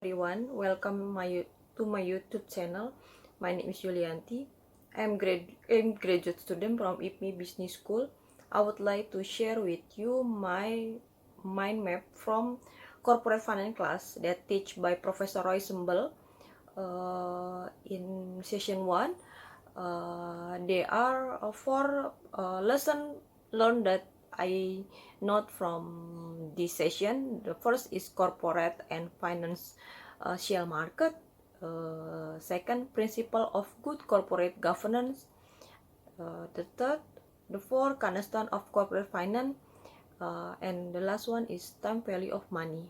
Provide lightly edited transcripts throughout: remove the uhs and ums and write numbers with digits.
Everyone, welcome to my YouTube channel. My name is Yulianti. I'm graduate student from IPMI Business School. I would like to share with you my mind map from corporate finance class that teach by Professor Roy Sembel in session 1. There are four lessons learned that I note from this session. The first is corporate and financial market. Second, principle of good corporate governance. The third, the four cornerstone of corporate finance. And the last one is time value of money.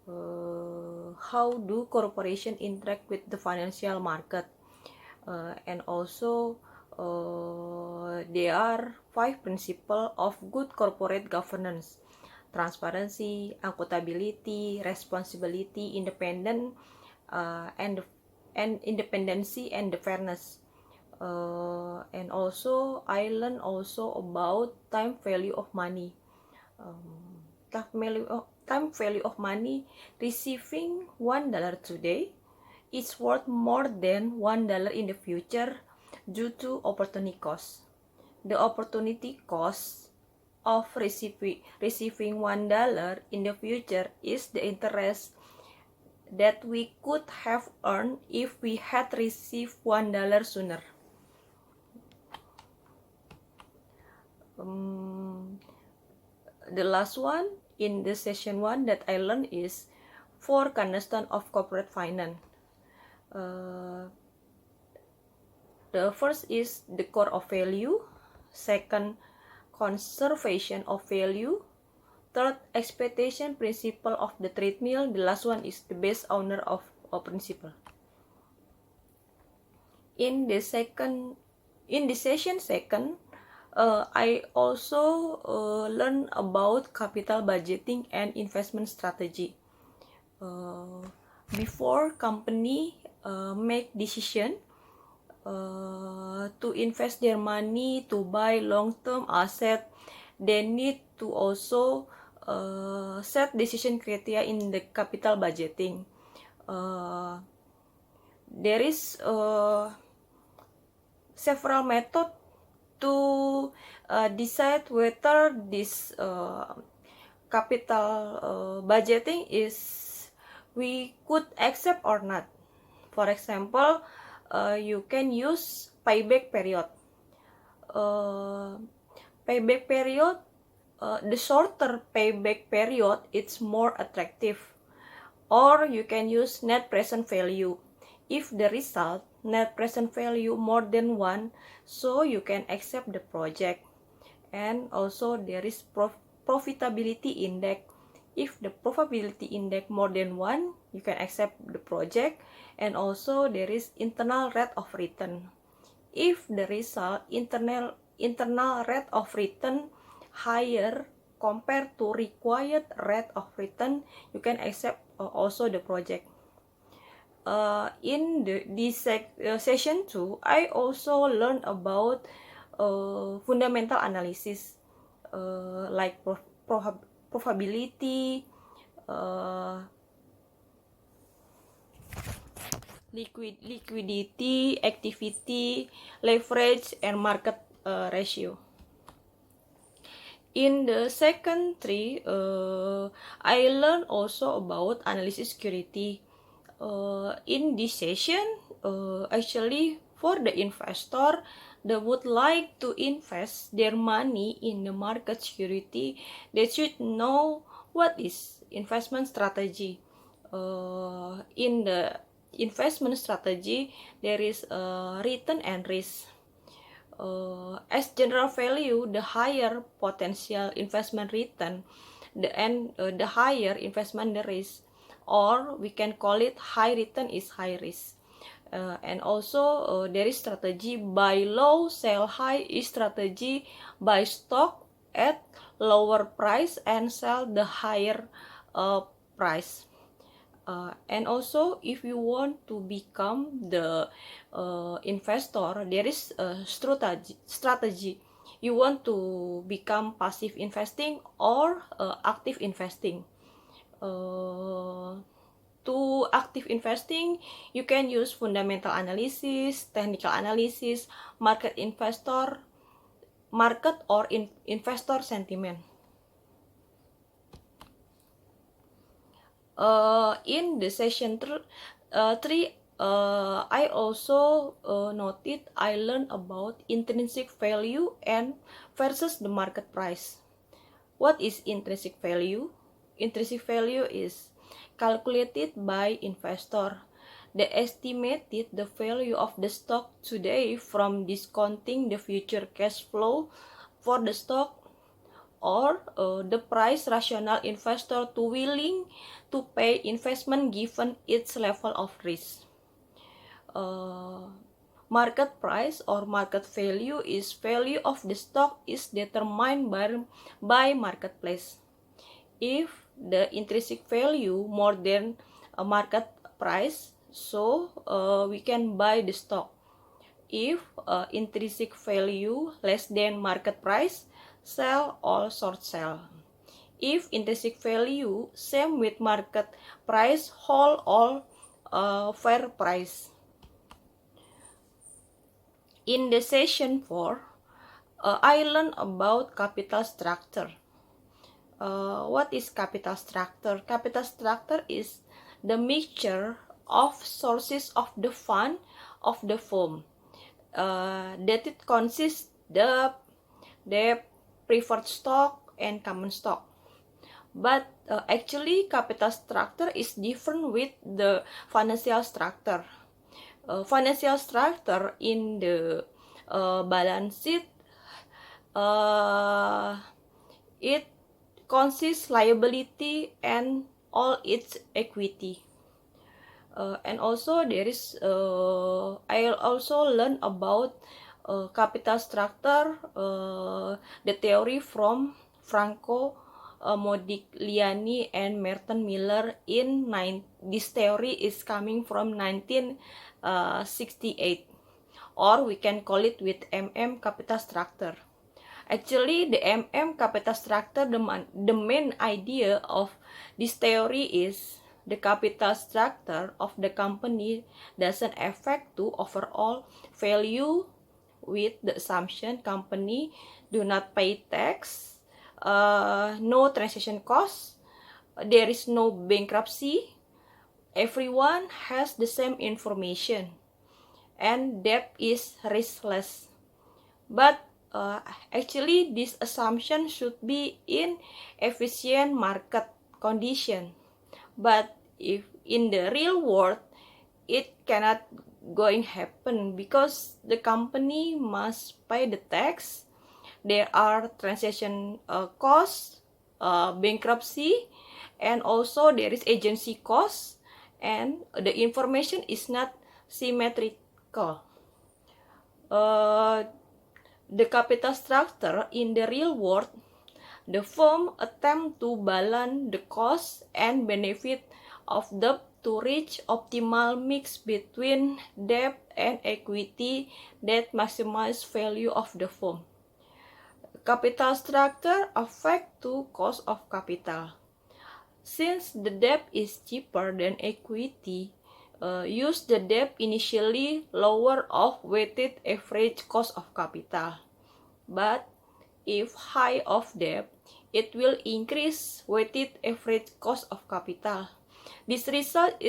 How do corporation interact with the financial market? And also there are 5 principles of good corporate governance: transparency, accountability, responsibility, and independency and the fairness. And also I learned also about time value of money. Time value of money: receiving $1 today is worth more than $1 in the future due to opportunity cost. The opportunity cost of receiving $1 in the future is the interest that we could have earned if we had received $1 sooner. The last one in the session 1 that I learned is 4 cornerstones of corporate finance. The first is the core of value. Second, conservation of value. Third, expectation principle of the treadmill. The last one is the best owner of a principle. In the session second, I also learn about capital budgeting and investment strategy. Before company make decision to invest their money to buy long-term asset, they need to also set decision criteria in the capital budgeting. There is several methods to decide whether this capital budgeting is we could accept or not. For example, you can use payback period. The shorter payback period, it's more attractive. Or you can use net present value. If the result net present value more than 1, so you can accept the project. And also there is profitability index. If the profitability index more than 1, you can accept the project. And also there is internal rate of return. If the result internal rate of return higher compared to required rate of return, you can accept also the project. In this session 2, I also learned about fundamental analysis, like probability, liquidity, activity, leverage, and market ratio. In the second 3, I learned also about analysis security. In this session, actually for the investor that would like to invest their money in the market security, they should know what is investment strategy. In the investment strategy, there is return and risk. As general value, the higher potential investment return, the higher investment risk, or we can call it high return is high risk. And also there is strategy buy low, sell high is strategy buy stock at lower price and sell the higher price. And also if you want to become the investor, there is a strategy. You want to become passive investing or active investing. to active investing, you can use fundamental analysis, technical analysis, market or investor sentiment. In the session 3, I also noted I learned about intrinsic value and versus the market price. What is intrinsic value? Intrinsic value is calculated by investor. They estimated the value of the stock today from discounting the future cash flow for the stock, or the price rational investor to willing to pay investment given its level of risk. Market price or market value is value of the stock is determined by marketplace. If the intrinsic value more than a market price, so we can buy the stock. If intrinsic value less than market price, sell or short sell. If intrinsic value same with market price, hold all fair price. In the session 4, I learned about capital structure. What is capital structure? Capital structure is the mixture of sources of the fund of the firm. That it consists the preferred stock and common stock. But actually, capital structure is different with the financial structure. Financial structure in the balance sheet, it consists liability and all its equity. And also there is I also learned about capital structure, the theory from Franco Modigliani and Merton Miller this theory is coming from 1968, or we can call it with MM capital structure. Actually, the MM capital structure, the main idea of this theory is the capital structure of the company doesn't affect to overall value, with the assumption company do not pay tax, no transaction costs, there is no bankruptcy, everyone has the same information, and debt is riskless. But actually, this assumption should be in efficient market condition. But if in the real world, it cannot going happen because the company must pay the tax. There are transaction costs, bankruptcy, and also there is agency costs, and the information is not symmetrical. The capital structure in the real world, the firm attempt to balance the cost and benefit of debt to reach optimal mix between debt and equity that maximize value of the firm. Capital structure affect to cost of capital. Since the debt is cheaper than equity, use the debt initially lower of weighted average cost of capital. But if high of debt, it will increase weighted average cost of capital. This result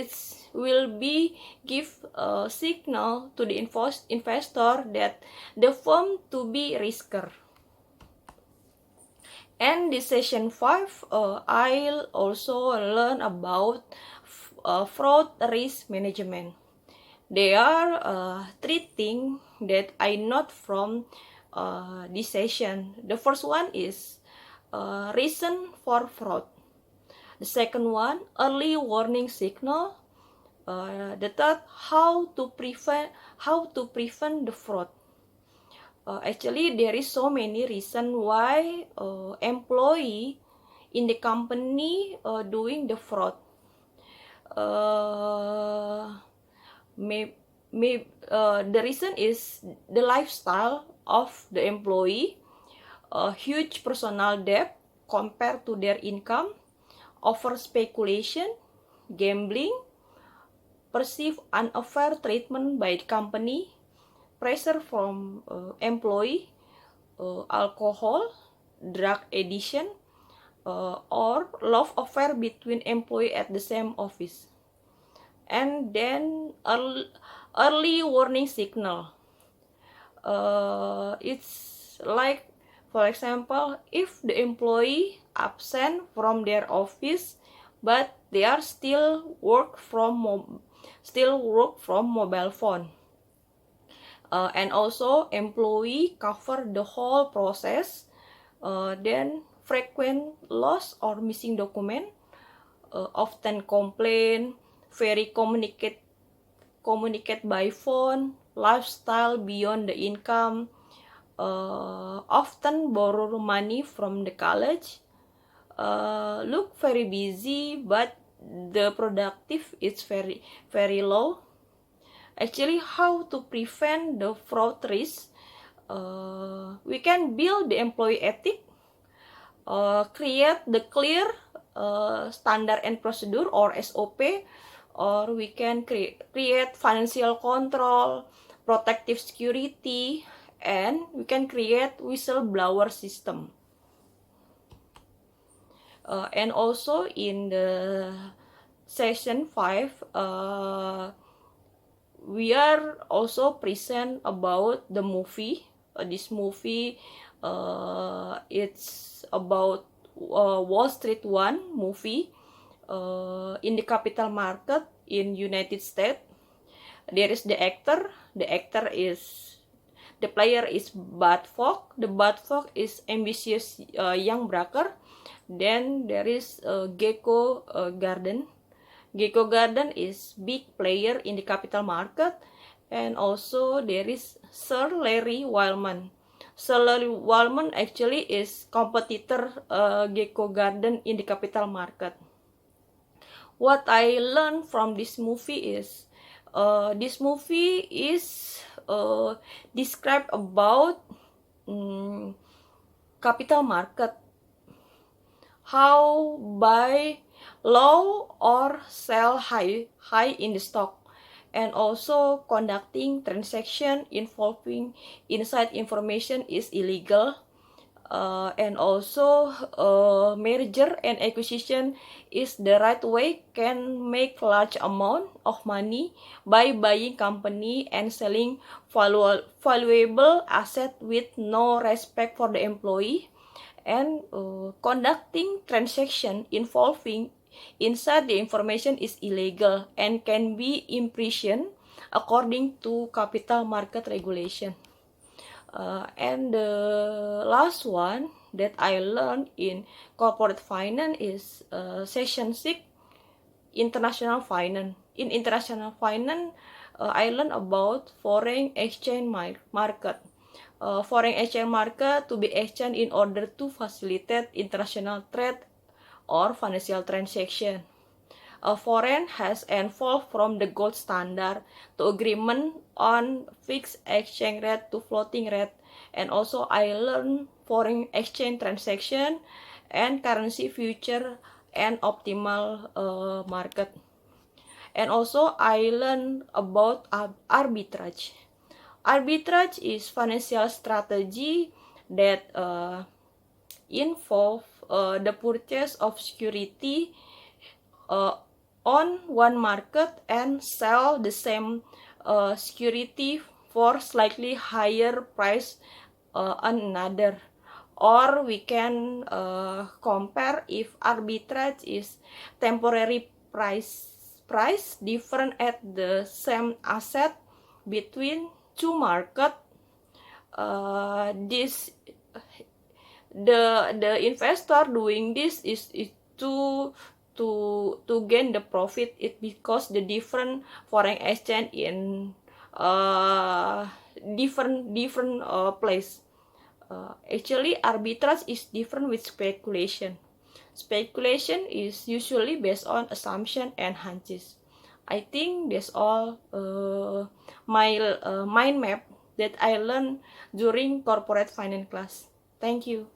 will be give a signal to the investor that the firm to be riskier. And in session 5, I'll also learn about fraud risk management. There are 3 things that I note from this session. The first one is reason for fraud. The second one, early warning signal. The third, how to prevent the fraud. Actually, there is so many reasons why employee in the company doing the fraud. The reason is the lifestyle of the employee, huge personal debt compared to their income, over speculation, gambling, perceive unfair treatment by the company, pressure from employee, alcohol, drug addiction, or love affair between employee at the same office. And then early warning signal. It's like, for example, if the employee absent from their office, but they are still work from mobile phone. And also employee cover the whole process, then frequent loss or missing document, often complain, very communicate by phone, lifestyle beyond the income, often borrow money from the college, look very busy but the productive is very low. Actually, how to prevent the fraud risk? We can build the employee ethic, create the clear standard and procedure or SOP, or we can create financial control, protective security, and we can create whistleblower system. And also in the session 5, we are also present about the movie. This movie, it's about Wall Street One movie in the capital market in United States. There is the actor. The player is Bud Fogg. The Bud Fogg is ambitious young broker. Then there is Gecko Garden. Gecko Garden is big player in the capital market. And also there is Sir Larry Wildman. Sir Larry Wildman actually is competitor Gecko Garden in the capital market. What I learned from this movie is this movie is described about capital market, how buy low or sell high in the stock, and also conducting transaction involving inside information is illegal. And also merger and acquisition is the right way, can make large amount of money by buying company and selling valuable asset with no respect for the employee, and conducting transaction involving inside the information is illegal and can be imprisoned according to capital market regulation. And the last one that I learned in corporate finance is session 6, international finance. In international finance, I learned about foreign exchange market. Foreign exchange market to be exchanged in order to facilitate international trade or financial transaction. Foreign has evolved from the gold standard to agreement on fixed exchange rate to floating rate. And also I learned foreign exchange transaction and currency future and optimal market. And also I learned about arbitrage. Arbitrage is financial strategy that involve the purchase of security on one market and sell the same security for slightly higher price on another. Or we can compare if arbitrage is temporary price different at the same asset between two market. The investor doing this is to gain the profit, it because the different foreign exchange in different place. Actually arbitrage is different with speculation. Speculation is usually based on assumption and hunches. I think that's all my mind map that I learned during corporate finance class. Thank you.